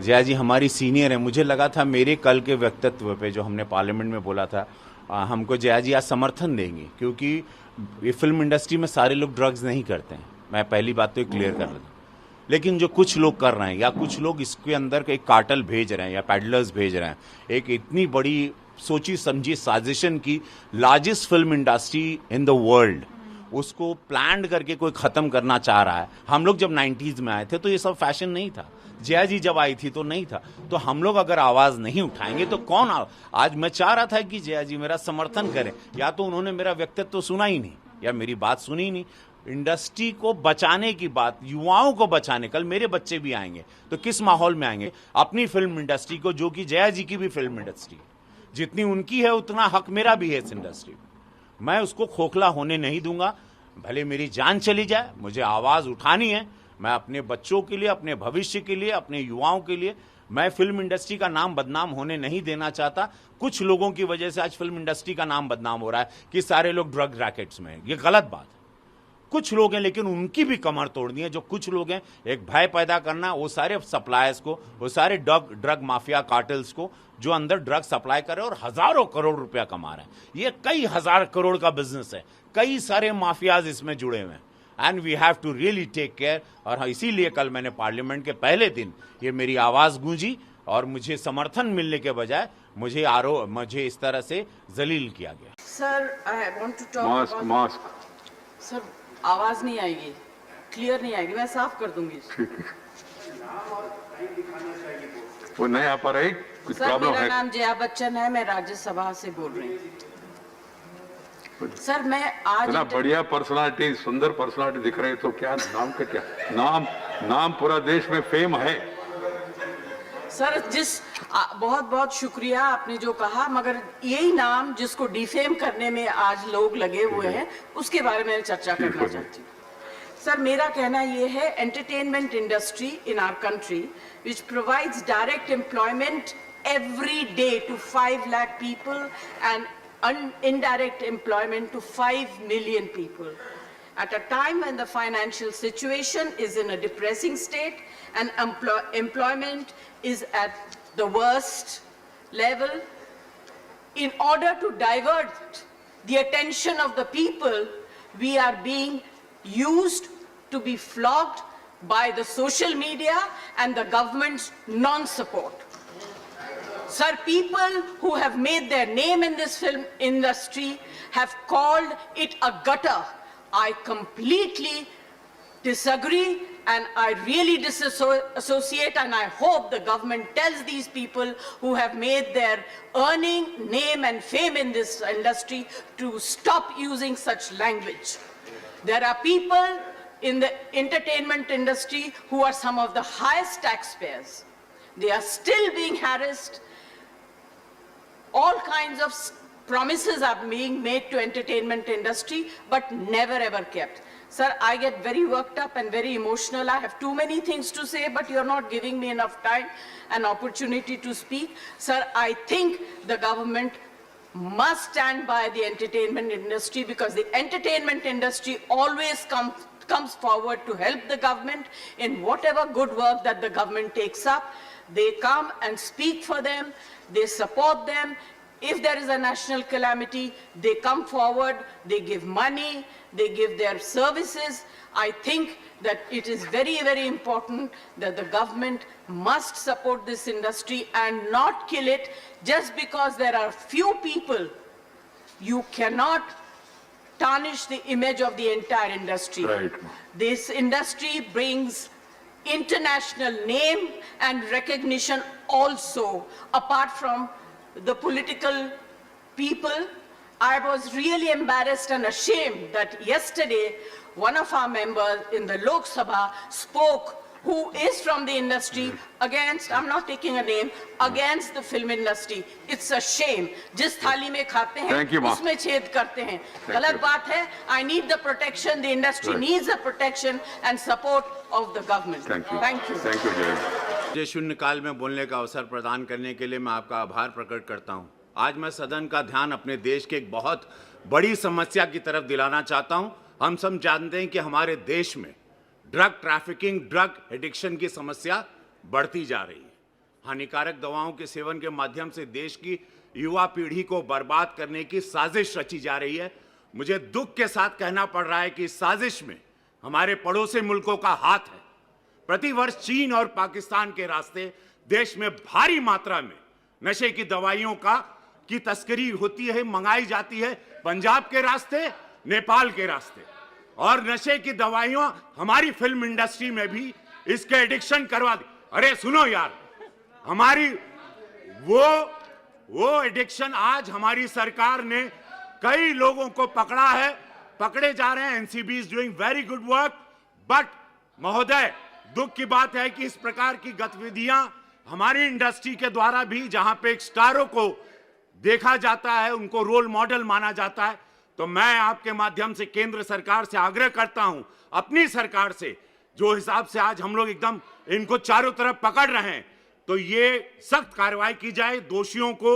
जया जी हमारी सीनियर है, मुझे लगा था मेरे कल के व्यक्तित्व पे जो हमने पार्लियामेंट में बोला था, हमको जया जी आज समर्थन देंगी, क्योंकि ये फिल्म इंडस्ट्री में सारे लोग ड्रग्स नहीं करते हैं। मैं पहली बात तो क्लियर कर लूँ, लेकिन जो कुछ लोग कर रहे हैं या कुछ लोग इसके अंदर एक कार्टल भेज रहे हैं या पैडलर्स भेज रहे हैं, एक इतनी बड़ी सोची समझी साजिशन की largest film industry in the world, उसको प्लान करके कोई खत्म करना चाह रहा है। हम लोग जब 90s में आए थे तो ये सब फैशन नहीं था, जया जी जब आई थी तो नहीं था। तो हम लोग अगर आवाज नहीं उठाएंगे तो कौन आज मैं चाह रहा था कि जया जी मेरा समर्थन करें, या तो उन्होंने मेरा व्यक्तित्व तो सुना ही नहीं या मेरी बात सुनी ही नहीं। इंडस्ट्री को बचाने की बात, युवाओं को बचाने, कल मेरे बच्चे भी आएंगे तो किस माहौल में आएंगे? अपनी फिल्म इंडस्ट्री को, जो कि जया जी की भी फिल्म इंडस्ट्री, जितनी उनकी है उतना हक मेरा भी है इस इंडस्ट्री में। मैं उसको खोखला होने नहीं दूंगा, भले मेरी जान चली जाए, मुझे आवाज उठानी है। मैं अपने बच्चों के लिए, अपने भविष्य के लिए, अपने युवाओं के लिए, मैं फिल्म इंडस्ट्री का नाम बदनाम होने नहीं देना चाहता। कुछ लोगों की वजह से आज फिल्म इंडस्ट्री का नाम बदनाम हो रहा है कि सारे लोग ड्रग रैकेट्स में हैं, ये गलत बात है। कुछ लोग हैं लेकिन उनकी भी कमर तोड़नी है। जो कुछ लोग हैं, एक भय पैदा करना, वो सारे सप्लायर्स को, वो सारे ड्रग माफिया कार्टल्स को जो अंदर ड्रग सप्लाई कर रहे हैं और हजारों करोड़ रुपया कमा रहे हैं। ये कई हजार करोड़ का बिजनेस है, कई सारे माफियाज इसमें जुड़े हुए हैं, and we have to really take care. और इसीलिए कल मैंने पार्लियामेंट के पहले दिन ये मेरी आवाज गूंजी और मुझे समर्थन मिलने के बजाय मुझे इस तरह से जलील किया गया। Sir, I want to talk mask sir, आवाज नहीं आएगी, क्लियर नहीं आएगी, मैं साफ कर दूंगी। वो नहीं आ पा रही, कुछ प्रॉब्लम है? मेरा नाम जया बच्चन है, मैं राज्यसभा से बोल रही हूँ। सर, मैं आज इतना बढ़िया पर्सनालिटी, सुंदर पर्सनालिटी दिख रही है, तो क्या नाम का क्या नाम पूरा देश में फेम है। सर, बहुत बहुत शुक्रिया आपने जो कहा, मगर यही नाम जिसको डिफेम करने में आज लोग लगे हुए हैं, उसके बारे में चर्चा करना चाहती हूँ। सर, मेरा कहना ये है, entertainment industry in our country which provides direct employment every day to 5 lakh people and indirect employment to 5 million people. At a time when the financial situation is in a depressing state and employment is at the worst level, in order to divert the attention of the people, we are being used to be flogged by the social media and the government's non-support. Sir, people who have made their name in this film industry have called it a gutter. I completely disagree and I really disassociate, and I hope the government tells these people who have made their earning, name and fame in this industry to stop using such language. There are people in the entertainment industry who are some of the highest taxpayers. They are still being harassed. All kinds of promises are being made to entertainment industry, but never ever kept. Sir, I get very worked up and very emotional. I have too many things to say, but you're not giving me enough time and opportunity to speak. Sir, I think the government must stand by the entertainment industry, because the entertainment industry always comes forward to help the government in whatever good work that the government takes up. They come and speak for them, they support them. If there is a national calamity, they come forward, they give money, they give their services. I think that it is very, very important that the government must support this industry and not kill it just because there are few people. You cannot tarnish the image of the entire industry. Right. This industry brings international name and recognition also, apart from the political people. I was really embarrassed and ashamed that yesterday one of our members in the Lok Sabha spoke, who is from the industry, against, I'm not taking a name, against the film industry. It's a shame. जिस थाली में खाते हैं उसमें छेद करते हैं, गलत बात है. I need the protection, the industry needs the protection and support of the government. Thank you. Thank you, Jay. मुझे शून्यकाल में बोलने का अवसर प्रदान करने के लिए मैं आपका आभार प्रकट करता हूं। आज मैं सदन का ध्यान अपने देश के एक बहुत बड़ी समस्या की तरफ दिलाना चाहता हूं। हम सब जानते हैं कि हमारे देश में ड्रग ट्रैफिकिंग, ड्रग एडिक्शन की समस्या बढ़ती जा रही है। हानिकारक दवाओं के सेवन के माध्यम से देश की युवा पीढ़ी को बर्बाद करने की साजिश रची जा रही है। मुझे दुख के साथ कहना पड़ रहा है कि इस साजिश में हमारे पड़ोसी मुल्कों का हाथ है। प्रतिवर्ष चीन और पाकिस्तान के रास्ते देश में भारी मात्रा में नशे की दवाइयों की तस्करी होती है, मंगाई जाती है, पंजाब के रास्ते, नेपाल के रास्ते। और नशे की दवाइयां हमारी फिल्म इंडस्ट्री में भी इसके एडिक्शन करवा दी। अरे सुनो यार, हमारी वो एडिक्शन आज हमारी सरकार ने कई लोगों को पकड़ा है, पकड़े जा रहे हैं। NCB is doing very good work. But महोदय, दुख की बात है कि इस प्रकार की गतिविधियां हमारी इंडस्ट्री के द्वारा भी, जहां पे एक स्टारों को देखा जाता है, उनको रोल मॉडल माना जाता है, तो मैं आपके माध्यम से केंद्र सरकार से आग्रह करता हूं, अपनी सरकार से, जो हिसाब से आज हम लोग एकदम इनको चारों तरफ पकड़ रहे हैं, तो ये सख्त कार्रवाई की जाए, दोषियों को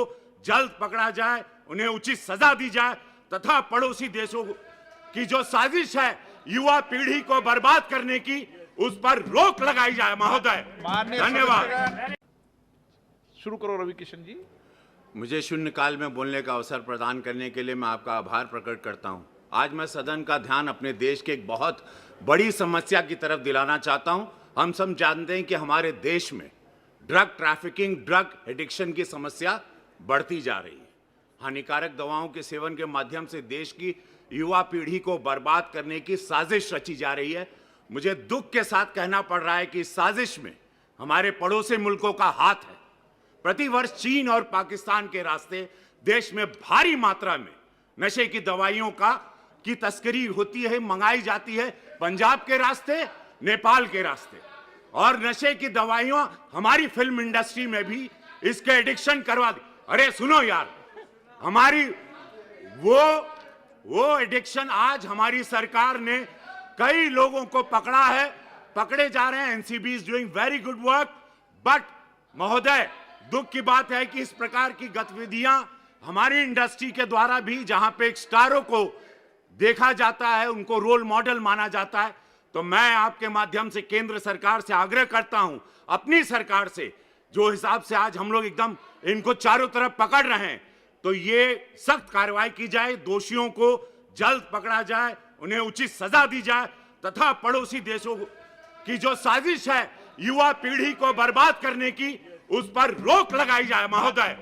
जल्द पकड़ा जाए, उन्हें उचित सजा दी जाए, तथा पड़ोसी देशों की जो साजिश है युवा पीढ़ी को बर्बाद करने की, उस पर रोक लगाई जाए। महोदय, धन्यवाद। शुरू करो रवि किशन जी। मुझे शून्यकाल में बोलने का अवसर प्रदान करने के लिए मैं आपका आभार प्रकट करता हूं। आज मैं सदन का ध्यान अपने देश के एक बहुत बड़ी समस्या की तरफ दिलाना चाहता हूं। हम सब जानते हैं कि हमारे देश में ड्रग ट्रैफिकिंग, ड्रग एडिक्शन की समस्या बढ़ती जा रही है। हानिकारक दवाओं के सेवन के माध्यम से देश की युवा पीढ़ी को बर्बाद करने की साजिश रची जा रही है। मुझे दुख के साथ कहना पड़ रहा है कि इस साजिश में हमारे पड़ोसी मुल्कों का हाथ है। प्रतिवर्ष चीन और पाकिस्तान के रास्ते देश में भारी मात्रा में नशे की दवाइयों की तस्करी होती है, मंगाई जाती है, पंजाब के रास्ते, नेपाल के रास्ते। और नशे की दवाइयां हमारी फिल्म इंडस्ट्री में भी इसके एडिक्शन करवा दी। अरे सुनो यार, हमारी वो एडिक्शन आज हमारी सरकार ने कई लोगों को पकड़ा है, पकड़े जा रहे हैं। NCB is doing very good work. But महोदय, दुख की बात है कि इस प्रकार की गतिविधियां हमारी इंडस्ट्री के द्वारा भी, जहां पे एक स्टारों को देखा जाता है, उनको रोल मॉडल माना जाता है, तो मैं आपके माध्यम से केंद्र सरकार से आग्रह करता हूं, अपनी सरकार से, जो हिसाब से आज हम लोग एकदम इनको चारों तरफ पकड़ रहे हैं, तो ये सख्त कार्रवाई की जाए, दोषियों को जल्द पकड़ा जाए, उन्हें उचित सजा दी जाए, तथा पड़ोसी देशों की जो साजिश है युवा पीढ़ी को बर्बाद करने की, उस पर रोक लगाई जाए। महोदय।